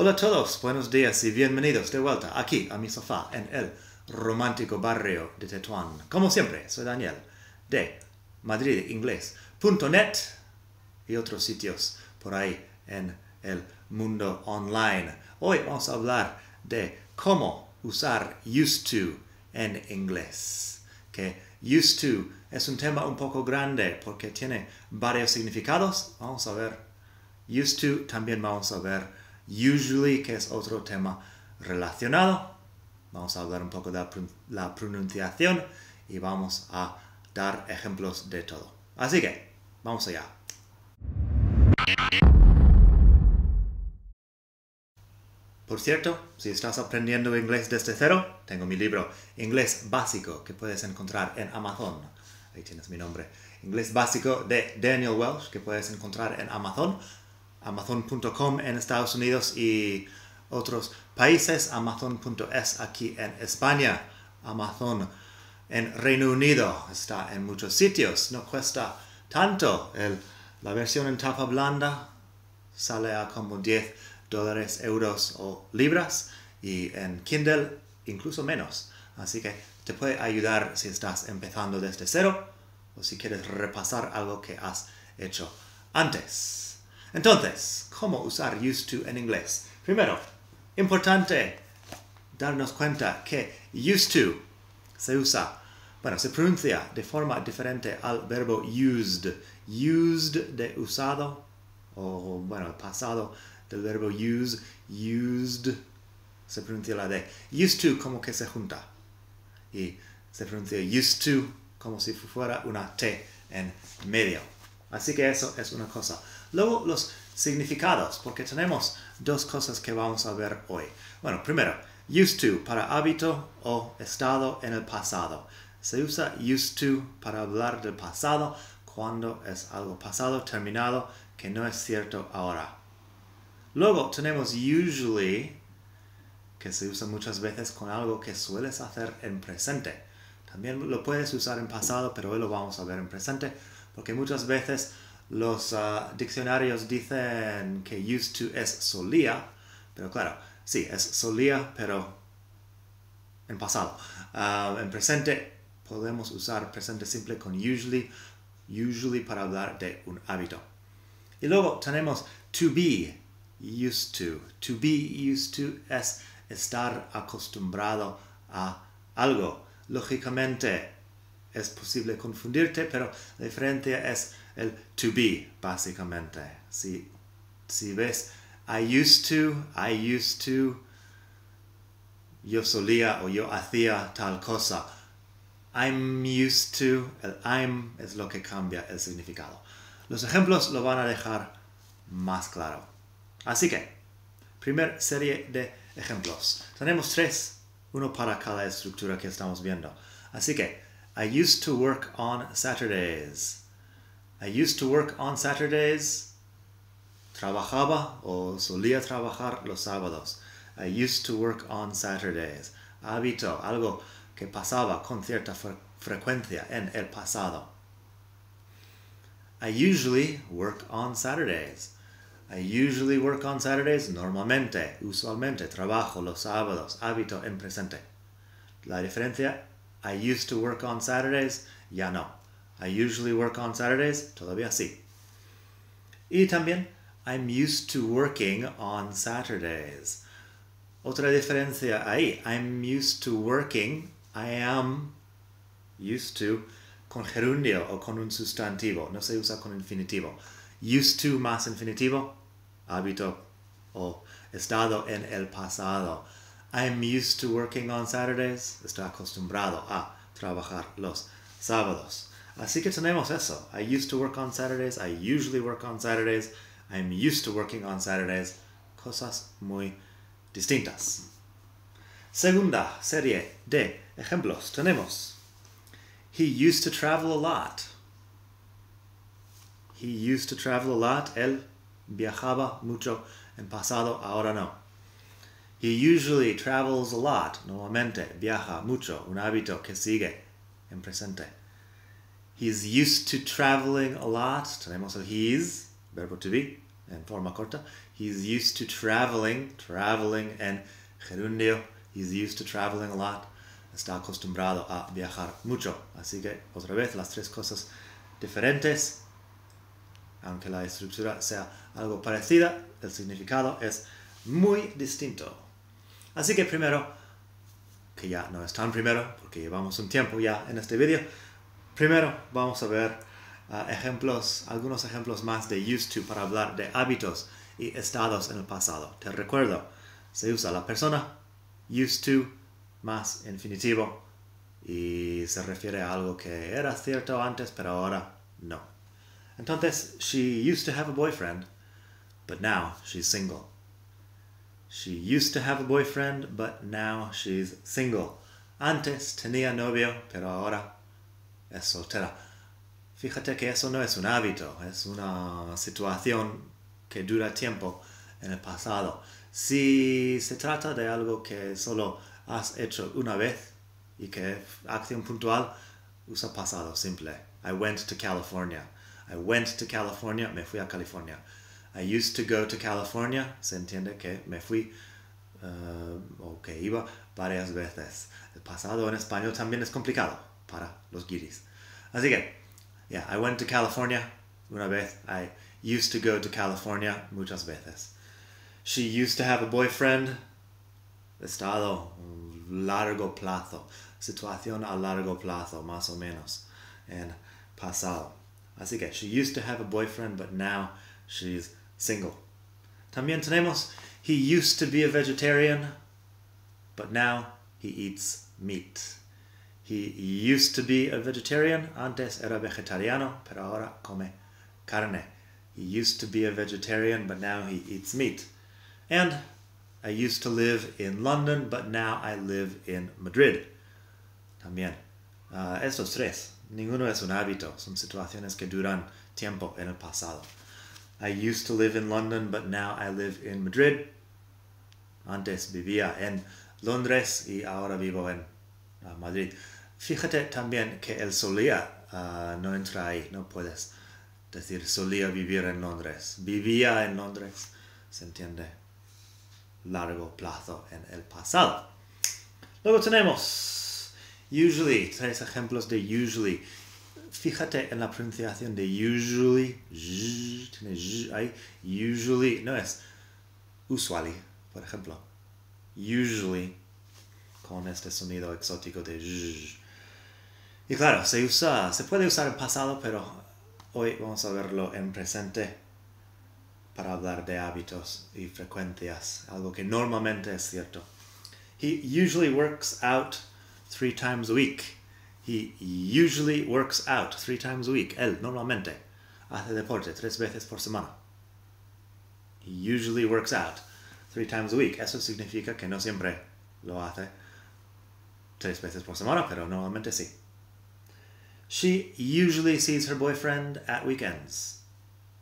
Hola a todos, buenos días y bienvenidos de vuelta aquí a mi sofá en el romántico barrio de Tetuán. Como siempre, soy Daniel de madridinglés.net y otros sitios por ahí en el mundo online. Hoy vamos a hablar de cómo usar used to en inglés. Que used to es un tema un poco grande porque tiene varios significados. Vamos a ver used to, también vamos a ver usually, que es otro tema relacionado. Vamos a hablar un poco de la pronunciación y vamos a dar ejemplos de todo. Así que, vamos allá. Por cierto, si estás aprendiendo inglés desde cero, tengo mi libro Inglés Básico que puedes encontrar en Amazon. Ahí tienes mi nombre. Inglés Básico de Daniel Welsh que puedes encontrar en Amazon. Amazon.com en Estados Unidos y otros países. Amazon.es aquí en España. Amazon en Reino Unido. Está en muchos sitios. No cuesta tanto. La versión en tapa blanda sale a como $10, euros o libras. Y en Kindle incluso menos. Así que te puede ayudar si estás empezando desde cero o si quieres repasar algo que has hecho antes. Entonces, ¿cómo usar used to en inglés? Primero, importante darnos cuenta que used to se pronuncia de forma diferente al verbo used. Used de usado, o el pasado del verbo use, used, se pronuncia la D. Used to como que se junta. Y se pronuncia used to como si fuera una T en medio. Así que eso es una cosa. Luego los significados, porque tenemos dos cosas que vamos a ver hoy. Bueno, primero, used to para hábito o estado en el pasado. Se usa used to para hablar del pasado cuando es algo pasado, terminado, que no es cierto ahora. Luego tenemos usually, que se usa muchas veces con algo que sueles hacer en presente. También lo puedes usar en pasado, pero hoy lo vamos a ver en presente, porque muchas veces los diccionarios dicen que used to es solía, pero claro, sí, es solía, pero en pasado. En presente podemos usar presente simple con usually para hablar de un hábito. Y luego tenemos to be used to. To be used to es estar acostumbrado a algo. Lógicamente es posible confundirte, pero la diferencia es el to be, básicamente. Si ves I used to, yo solía o yo hacía tal cosa. I'm used to, el I'm es lo que cambia el significado. Los ejemplos lo van a dejar más claro. Así que, primer serie de ejemplos. Tenemos 3, uno para cada estructura que estamos viendo. Así que, I used to work on Saturdays. I used to work on Saturdays. Trabajaba o solía trabajar los sábados. I used to work on Saturdays. Hábito, algo que pasaba con cierta frecuencia en el pasado. I usually work on Saturdays. I usually work on Saturdays. Normalmente, usualmente, trabajo los sábados. Hábito en presente. La diferencia, I used to work on Saturdays, ya no. I usually work on Saturdays, todavía sí. Y también, I'm used to working on Saturdays. Otra diferencia ahí, I'm used to working, I am used to, con gerundio o con un sustantivo, no se usa con infinitivo. Used to más infinitivo, hábito o estado en el pasado. I'm used to working on Saturdays. Estoy acostumbrado a trabajar los sábados. Así que tenemos eso. I used to work on Saturdays. I usually work on Saturdays. I'm used to working on Saturdays. Cosas muy distintas. Segunda serie de ejemplos. Tenemos He used to travel a lot. He used to travel a lot. Él viajaba mucho en pasado, ahora no. He usually travels a lot. Normalmente viaja mucho. Un hábito que sigue en presente. He's used to traveling a lot. Tenemos el he's, verbo to be. en forma corta. He's used to traveling en gerundio. He's used to traveling a lot. Está acostumbrado a viajar mucho. Así que, otra vez, las tres cosas diferentes. Aunque la estructura sea algo parecida, el significado es muy distinto. Así que primero, que ya no es tan primero, porque llevamos un tiempo ya en este vídeo, primero vamos a ver algunos ejemplos más de used to para hablar de hábitos y estados en el pasado. Te recuerdo, se usa la persona used to más infinitivo y se refiere a algo que era cierto antes, pero ahora no. Entonces, she used to have a boyfriend, but now she's single. She used to have a boyfriend, but now she's single. Antes tenía novio, pero ahora es soltera. Fíjate que eso no es un hábito, es una situación que dura tiempo en el pasado. Si se trata de algo que solo has hecho una vez y que es acción puntual, usa pasado simple. I went to California. I went to California, me fui a California. I used to go to California, se entiende que me fui o que iba varias veces. El pasado en español también es complicado para los guiris. Así que, yeah, I went to California una vez. I used to go to California muchas veces. She used to have a boyfriend. Estado largo plazo. Situación a largo plazo, más o menos, en pasado. Así que, she used to have a boyfriend, but now she's single. También tenemos, he used to be a vegetarian, but now he eats meat. He used to be a vegetarian, antes era vegetariano, pero ahora come carne. He used to be a vegetarian, but now he eats meat. And I used to live in London, but now I live in Madrid. También. Estos tres, ninguno es un hábito, son situaciones que duran tiempo en el pasado. I used to live in London, but now I live in Madrid. Antes vivía en Londres y ahora vivo en Madrid. Fíjate también que el solía no entra ahí, no puedes decir solía vivir en Londres. Vivía en Londres, se entiende, largo plazo en el pasado. Luego tenemos usually, tres ejemplos de usually. Fíjate en la pronunciación de usually, tiene ahí, usually, no es usually, por ejemplo. Usually, con este sonido exótico de y claro, se puede usar en pasado, pero hoy vamos a verlo en presente para hablar de hábitos y frecuencias, algo que normalmente es cierto. He usually works out 3 times a week. He usually works out 3 times a week. Él normalmente hace deporte 3 veces por semana. He usually works out 3 times a week. Eso significa que no siempre lo hace 3 veces por semana, pero normalmente sí. She usually sees her boyfriend at weekends.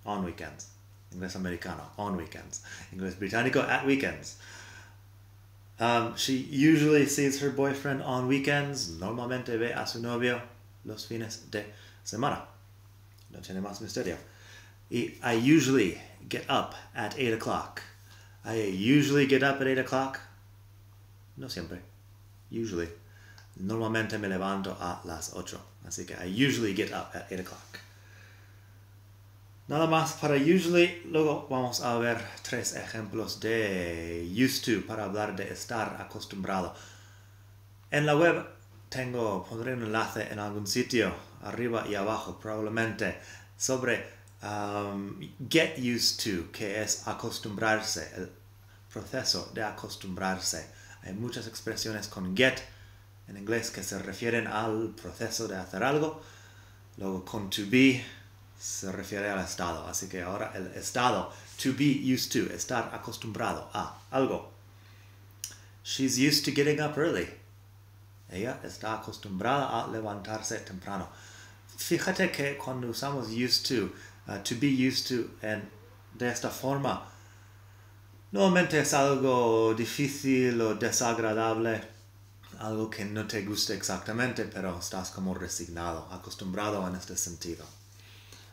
On weekends. Inglés americano, on weekends. Inglés británico, at weekends. She usually sees her boyfriend on weekends. Normalmente ve a su novio los fines de semana. No tiene más misterio. Y I usually get up at 8 o'clock. I usually get up at 8 o'clock. No siempre. Usually. Normalmente me levanto a las 8. Así que I usually get up at 8 o'clock. Nada más para usually. Luego vamos a ver 3 ejemplos de used to para hablar de estar acostumbrado. En la web pondré un enlace en algún sitio, arriba y abajo probablemente, sobre get used to, que es acostumbrarse, el proceso de acostumbrarse. Hay muchas expresiones con get en inglés que se refieren al proceso de hacer algo. Luego con to be se refiere al estado. Así que ahora el estado, to be used to, estar acostumbrado a algo. She's used to getting up early. Ella está acostumbrada a levantarse temprano. Fíjate que cuando usamos used to be used to de esta forma, normalmente es algo difícil o desagradable, algo que no te gusta exactamente, pero estás como resignado, acostumbrado en este sentido.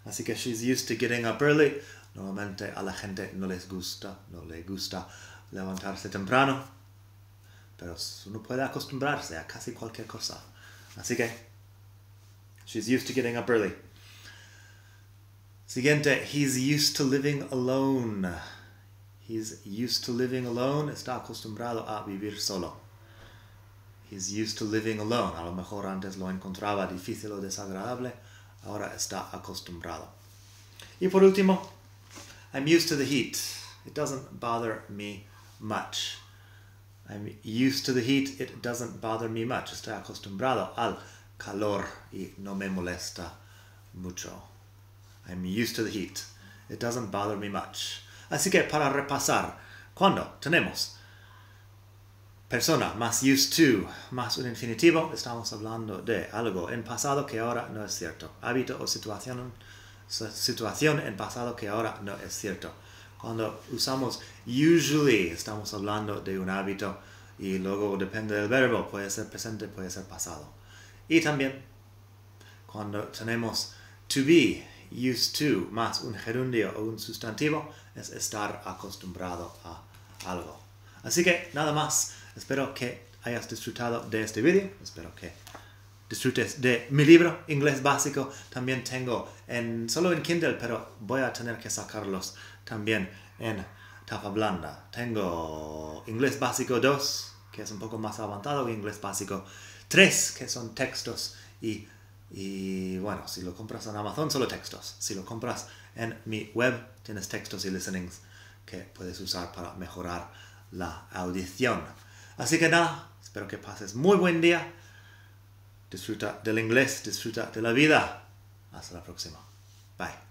Así que she's used to getting up early. Normalmente a la gente no le gusta levantarse temprano, pero uno puede acostumbrarse a casi cualquier cosa. Así que, she's used to getting up early. Siguiente, he's used to living alone. He's used to living alone. Está acostumbrado a vivir solo. He's used to living alone. A lo mejor antes lo encontraba difícil o desagradable. Ahora está acostumbrado. Y por último, I'm used to the heat. It doesn't bother me much. I'm used to the heat. It doesn't bother me much. Estoy acostumbrado al calor y no me molesta mucho. I'm used to the heat. It doesn't bother me much. Así que para repasar, cuando tenemos persona más used to, más un infinitivo, estamos hablando de algo en pasado que ahora no es cierto. Hábito o situación en pasado que ahora no es cierto. Cuando usamos usually, estamos hablando de un hábito y luego depende del verbo, puede ser presente, puede ser pasado. Y también cuando tenemos to be, used to, más un gerundio o un sustantivo, es estar acostumbrado a algo. Así que nada más. Espero que hayas disfrutado de este vídeo. Espero que disfrutes de mi libro, Inglés Básico. También tengo solo en Kindle, pero voy a tener que sacarlos también en tapa blanda. Tengo Inglés Básico 2, que es un poco más avanzado, y Inglés Básico 3, que son textos. Y bueno, si lo compras en Amazon, solo textos. Si lo compras en mi web, tienes textos y listenings que puedes usar para mejorar la audición. Así que nada, espero que pases muy buen día. Disfruta del inglés, disfruta de la vida. Hasta la próxima. Bye.